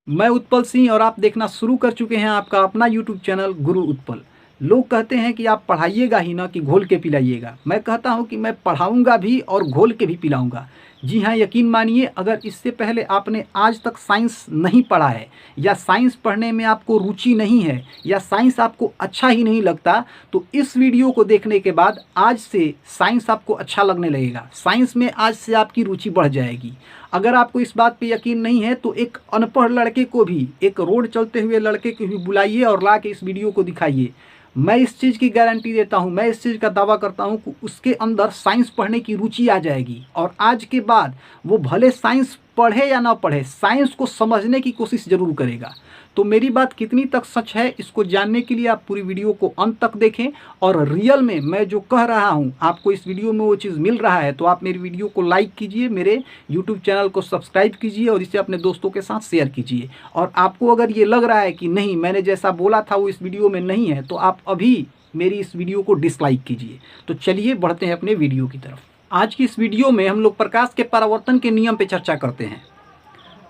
मैं उत्पल सिंह और आप देखना शुरू कर चुके हैं आपका अपना यूट्यूब चैनल गुरु उत्पल। लोग कहते हैं कि आप पढ़ाइएगा ही ना कि घोल के पिलाइएगा। मैं कहता हूं कि मैं पढ़ाऊंगा भी और घोल के भी पिलाऊंगा। जी हाँ, यकीन मानिए, अगर इससे पहले आपने आज तक साइंस नहीं पढ़ा है या साइंस पढ़ने में आपको रुचि नहीं है या साइंस आपको अच्छा ही नहीं लगता, तो इस वीडियो को देखने के बाद आज से साइंस आपको अच्छा लगने लगेगा। साइंस में आज से आपकी रुचि बढ़ जाएगी। अगर आपको इस बात पे यकीन नहीं है तो एक अनपढ़ लड़के को भी, एक रोड चलते हुए लड़के को भी बुलाइए और ला के इस वीडियो को दिखाइए। मैं इस चीज़ की गारंटी देता हूँ, मैं इस चीज़ का दावा करता हूँ कि उसके अंदर साइंस पढ़ने की रुचि आ जाएगी और आज के बाद वो भले साइंस पढ़े या ना पढ़े, साइंस को समझने की कोशिश ज़रूर करेगा। तो मेरी बात कितनी तक सच है, इसको जानने के लिए आप पूरी वीडियो को अंत तक देखें और रियल में मैं जो कह रहा हूँ आपको इस वीडियो में वो चीज़ मिल रहा है, तो आप मेरी वीडियो को लाइक कीजिए, मेरे यूट्यूब चैनल को सब्सक्राइब कीजिए और इसे अपने दोस्तों के साथ शेयर कीजिए। और आपको अगर ये लग रहा है कि नहीं, मैंने जैसा बोला था वो इस वीडियो में नहीं है, तो आप अभी मेरी इस वीडियो को डिसलाइक कीजिए। तो चलिए बढ़ते हैं अपने वीडियो की तरफ। आज की इस वीडियो में हम लोग प्रकाश के परावर्तन के नियम पे चर्चा करते हैं।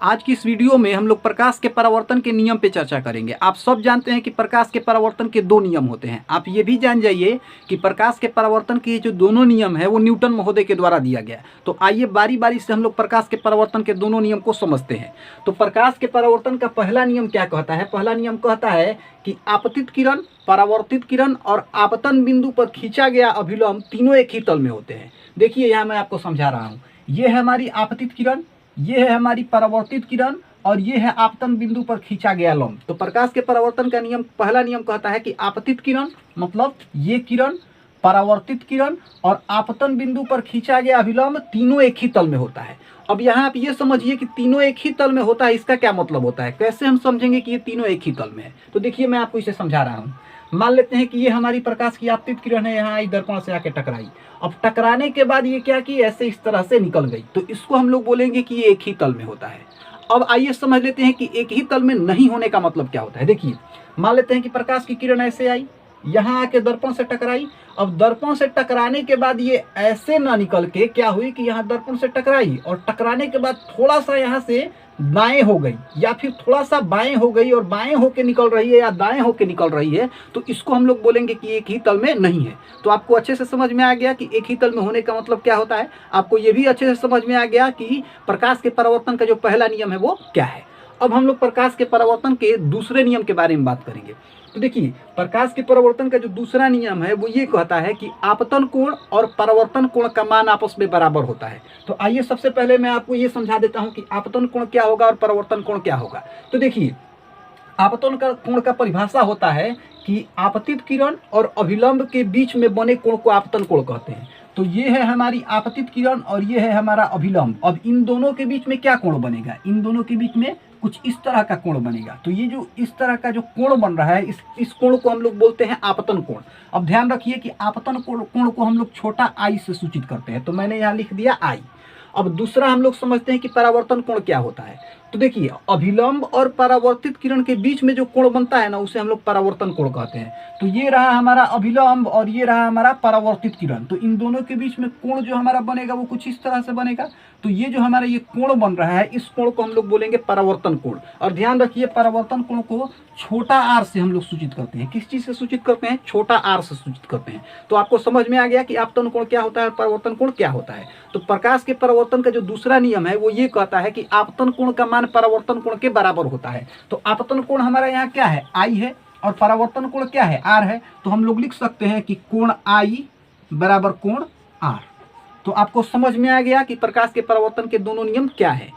आज की इस वीडियो में हम लोग प्रकाश के परावर्तन के नियम पे चर्चा करेंगे। आप सब जानते हैं कि प्रकाश के परावर्तन के दो नियम होते हैं। आप ये भी जान जाइए कि प्रकाश के परावर्तन के जो दोनों नियम है वो न्यूटन महोदय के द्वारा दिया गया। तो आइए बारी बारी से हम लोग प्रकाश के परावर्तन के दोनों नियम को समझते हैं। तो प्रकाश के परावर्तन का पहला नियम क्या कहता है? पहला नियम कहता है कि आपतित किरण, परावर्तित किरण और आपतन बिंदु पर खींचा गया अभिलंब तीनों एक ही तल में होते हैं। देखिए यहाँ मैं आपको समझा रहा हूँ। ये है हमारी आपतित किरण, ये है हमारी परावर्तित किरण और ये है आपतन बिंदु पर खींचा गया लंब। तो प्रकाश के परावर्तन का नियम, पहला नियम कहता है कि आपतित किरण मतलब ये किरण, परावर्तित किरण और आपतन बिंदु पर खींचा गया अभिलंब तीनों एक ही तल में होता है। अब यहाँ आप ये समझिए कि तीनों एक ही तल में होता है, इसका क्या मतलब होता है? कैसे हम समझेंगे कि ये तीनों एक ही तल में है? तो देखिए मैं आपको इसे समझा रहा हूँ। मान लेते हैं कि ये हमारी प्रकाश की आपतित किरण है, यहाँ आई, दर्पण से आके टकराई। अब टकराने के बाद ये क्या की, ऐसे इस तरह से निकल गई, तो इसको हम लोग बोलेंगे कि ये एक ही तल में होता है। अब आइए समझ लेते हैं कि एक ही तल में नहीं होने का मतलब क्या होता है। देखिए मान लेते हैं कि प्रकाश की किरण ऐसे आई, यहाँ आके दर्पण से टकराई। अब दर्पण से टकराने के बाद ये ऐसे ना निकल के क्या हुई कि यहाँ दर्पण से टकराई और टकराने के बाद थोड़ा सा यहाँ से दाएं हो गई या फिर थोड़ा सा बाएं हो गई और बाएं होके निकल रही है या दाएं होके निकल रही है, तो इसको हम लोग बोलेंगे कि एक ही तल में नहीं है। तो आपको अच्छे से समझ में आ गया कि एक ही तल में होने का मतलब क्या होता है। आपको ये भी अच्छे से समझ में आ गया कि प्रकाश के परावर्तन का जो पहला नियम है वो क्या है। अब हम लोग प्रकाश के परावर्तन के दूसरे नियम के बारे में बात करेंगे। तो देखिए प्रकाश के परावर्तन का जो दूसरा नियम है वो ये कहता है कि आपतन कोण और परावर्तन कोण का मान आपस में बराबर होता है। तो आइए सबसे पहले मैं आपको ये समझा देता हूं कि आपतन कोण क्या होगा और परावर्तन कोण क्या होगा। तो देखिए आपतन का कोण का परिभाषा होता है कि आपतित किरण और अभिलंब के बीच में बने कोण को आपतन कोण कहते हैं। तो ये है हमारी आपतित किरण और ये है हमारा अभिलंब। अब इन दोनों के बीच में क्या कोण बनेगा? इन दोनों के बीच में कुछ इस तरह का कोण बनेगा। तो ये जो इस तरह का जो कोण बन रहा है, इस कोण को हम लोग बोलते हैं आपतन कोण। अब ध्यान रखिए कि आपतन कोण को हम लोग छोटा आई से सूचित करते हैं, तो मैंने यहाँ लिख दिया आई। अब दूसरा हम लोग समझते हैं कि परावर्तन कोण क्या होता है। तो देखिए अभिलंब और परावर्तित किरण के बीच में जो कोण बनता है ना, उसे हम लोग परावर्तन कोण कहते हैं। तो ये रहा हमारा अभिलंब और ये रहा हमारा परावर्तित किरण। तो इन दोनों के बीच में कोण जो हमारा बनेगा वो कुछ इस तरह से बनेगा। तो ये जो हमारा ये कोण बन रहा है, इस कोण को हम लोग बोलेंगे परावर्तन कोण। और ध्यान रखिए परावर्तन कोण को छोटा आर से हम लोग सूचित करते हैं। किस चीज से सूचित करते हैं? छोटा आर से सूचित करते हैं। तो आपको समझ में आ गया कि आपतन कोण क्या होता है और परावर्तन कोण क्या होता है। तो प्रकाश के परावर्तन का जो दूसरा नियम है वो ये कहता है कि आपतन कोण का मान परावर्तन कोण के बराबर होता है। तो आपतन कोण हमारा यहाँ क्या है? आई है और परावर्तन कोण क्या है? आर है। तो हम लोग लिख सकते हैं कि कोण आई बराबर कोण आर। तो आपको समझ में आ गया कि प्रकाश के परावर्तन के दोनों नियम क्या है।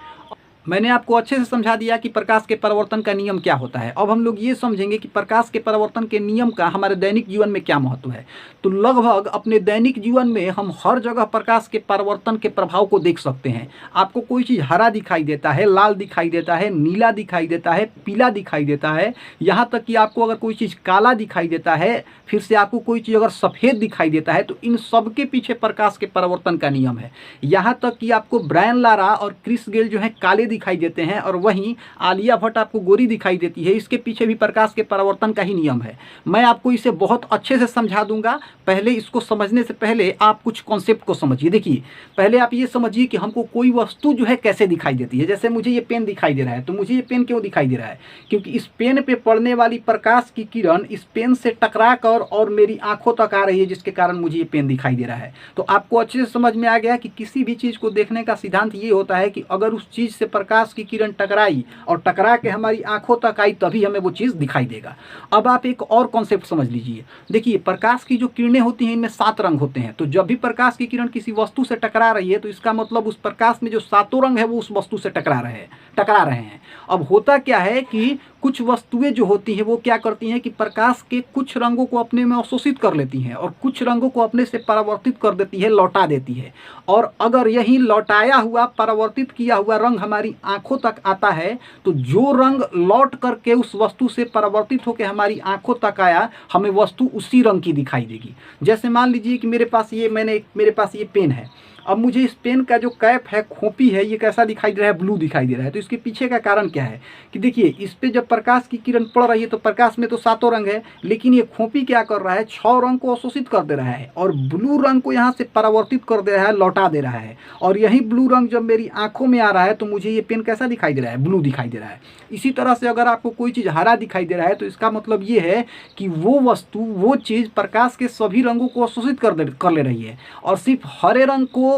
मैंने आपको अच्छे से समझा दिया कि प्रकाश के परावर्तन का नियम क्या होता है। अब हम लोग ये समझेंगे कि प्रकाश के परावर्तन के नियम का हमारे दैनिक जीवन में क्या महत्व है। तो लगभग अपने दैनिक जीवन में हम हर जगह प्रकाश के परावर्तन के प्रभाव को देख सकते हैं। आपको कोई चीज़ हरा दिखाई देता है, लाल दिखाई देता है, नीला दिखाई देता है, पीला दिखाई देता है, यहाँ तक कि आपको अगर कोई चीज़ काला दिखाई देता है, फिर से आपको कोई चीज़ अगर सफ़ेद दिखाई देता है, तो इन सब के पीछे प्रकाश के परावर्तन का नियम है। यहाँ तक कि आपको ब्रायन लारा और क्रिस गेल जो है काले दिखाई देते हैं और वहीं आलिया भट्ट आपको गोरी दिखाई देती है। इसके पीछे भी प्रकाश के परावर्तन का ही नियम है। मैं आपको इसे बहुत अच्छे से समझा दूंगा। पहले इसको समझने से पहले आप कुछ कॉन्सेप्ट को समझिए। देखिए, पहले आप ये समझिए कि हमको कोई वस्तु जो है कैसे दिखाई देती है। जैसे मुझे ये पेन दिखाई दे रहा है, तो मुझे ये पेन क्यों दिखाई दे रहा है? क्योंकि इस पेन पे पड़ने वाली प्रकाश की किरण इस पेन से टकरा कर और मेरी आंखों तक आ रही है, जिसके कारण मुझे ये पेन दिखाई दे रहा है। तो आपको अच्छे से समझ में आ गया कि किसी भी चीज़ को देखने का सिद्धांत ये होता है कि अगर उस चीज़ से प्रकाश की किरण टकराई और टकरा के हमारी आंखों तक आई, तभी हमें वो चीज़ दिखाई देगा। अब आप एक और कॉन्सेप्ट समझ लीजिए। देखिए, प्रकाश की जो किरणें होती हैं, इनमें 7 रंग होते हैं। तो जब भी प्रकाश की किरण किसी वस्तु से टकरा रही है, तो इसका मतलब उस प्रकाश में जो 7 रंग है वो उस वस्तु से टकरा रहे हैं। अब होता क्या है कि कुछ वस्तुएं जो होती हैं वो क्या करती हैं कि प्रकाश के कुछ रंगों को अपने में अवशोषित कर लेती हैं और कुछ रंगों को अपने से परावर्तित कर देती है, लौटा देती है। और अगर यही लौटाया हुआ, परावर्तित किया हुआ रंग हमारी आंखों तक आता है, तो जो रंग लौट करके उस वस्तु से परावर्तित होकर हमारी आंखों तक आया, हमें वस्तु उसी रंग की दिखाई देगी। जैसे मान लीजिए कि मेरे पास ये पेन है। अब मुझे इस पेन का जो कैप है, खोपी है, ये कैसा दिखाई दे रहा है? ब्लू दिखाई दे रहा है। तो इसके पीछे का कारण क्या है कि देखिए, इस पे जब प्रकाश की किरण पड़ रही है तो प्रकाश में तो 7 रंग है, लेकिन ये खोपी क्या कर रहा है? 6 रंग को अवशोषित कर दे रहा है और ब्लू रंग को यहाँ से परावर्तित कर दे रहा है, लौटा दे रहा है। और यही ब्लू रंग जब मेरी आंखों में आ रहा है तो मुझे ये पेन कैसा दिखाई दे रहा है? ब्लू दिखाई दे रहा है। इसी तरह से अगर आपको कोई चीज़ हरा दिखाई दे रहा है, तो इसका मतलब ये है कि वो वस्तु, वो चीज़ प्रकाश के सभी रंगों को अवशोषित कर ले रही है और सिर्फ हरे रंग को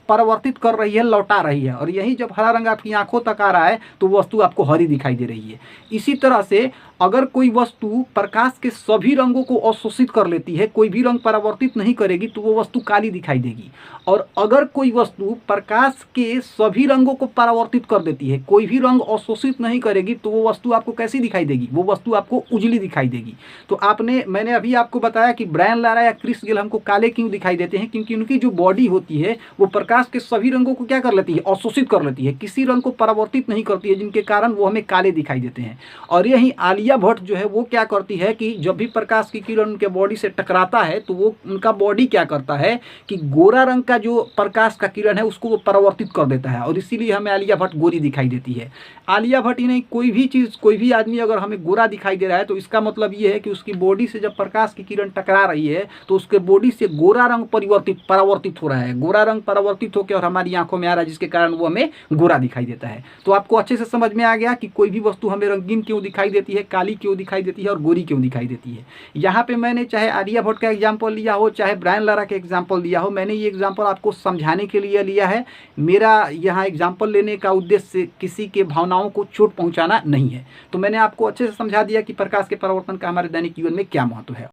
परावर्तित कर रही है, लौटा रही है। और यही जब हरा रंग आपकी आंखों तक आ रहा है तो वस्तु आपको हरी दिखाई दे रही है। इसी तरह से अगर कोई वस्तु प्रकाश के सभी रंगों को अवशोषित कर लेती है, कोई भी रंग परावर्तित नहीं करेगी, तो वो वस्तु काली दिखाई देगी। और अगर कोई वस्तु प्रकाश के सभी रंगों को परावर्तित कर देती है, कोई भी रंग अवशोषित नहीं करेगी, तो वो वस्तु आपको कैसी दिखाई देगी? वो वस्तु आपको उजली दिखाई देगी। तो मैंने अभी आपको बताया कि ब्रायन लारा या क्रिस गेल हमको काले क्यों दिखाई देते हैं? क्योंकि उनकी जो बॉडी होती है वो प्रकाश के सभी रंगों को क्या कर लेती है? अवशोषित कर लेती है, किसी रंग को परावर्तित नहीं करती है, जिनके कारण वो हमें काले दिखाई देते हैं। और यही आलिया भट्ट जो है वो क्या करती है कि जब भी प्रकाश की किरण उनके बॉडी से टकराता है, तो वो उनका बॉडी क्या करता है कि गोरा रंग का जो प्रकाश का किरण है उसको वो परावर्तित कर देता है, और इसीलिए हमें आलिया भट्ट गोरी दिखाई देती है। आलिया भट्ट ही नहीं, कोई भी चीज़, कोई भी आदमी अगर हमें गोरा दिखाई दे रहा है, तो इसका मतलब ये है कि उसकी बॉडी से जब प्रकाश की किरण टकरा रही है तो उसके बॉडी से गोरा रंग परावर्तित हो रहा है, गोरा रंग परावर्तित होकर और हमारी आंखों में आ रहा है, जिसके कारण वो हमें गोरा दिखाई देता है। तो आपको अच्छे से समझ में आ गया कि कोई भी वस्तु हमें रंगीन क्यों दिखाई देती है, काली क्यों दिखाई देती है और गोरी क्यों दिखाई देती है। यहाँ पे मैंने चाहे आलिया भट्ट का एग्जाम्पल लिया हो, चाहे ब्रायन लारा का एग्जाम्पल लिया हो, मैंने ये एग्जाम्पल आपको समझाने के लिए लिया है। मेरा यहाँ एग्जाम्पल लेने का उद्देश्य किसी के भावनाओं को चोट पहुँचाना नहीं है। तो मैंने आपको अच्छे से समझा दिया कि प्रकाश के परावर्तन का हमारे दैनिक जीवन में क्या महत्व है।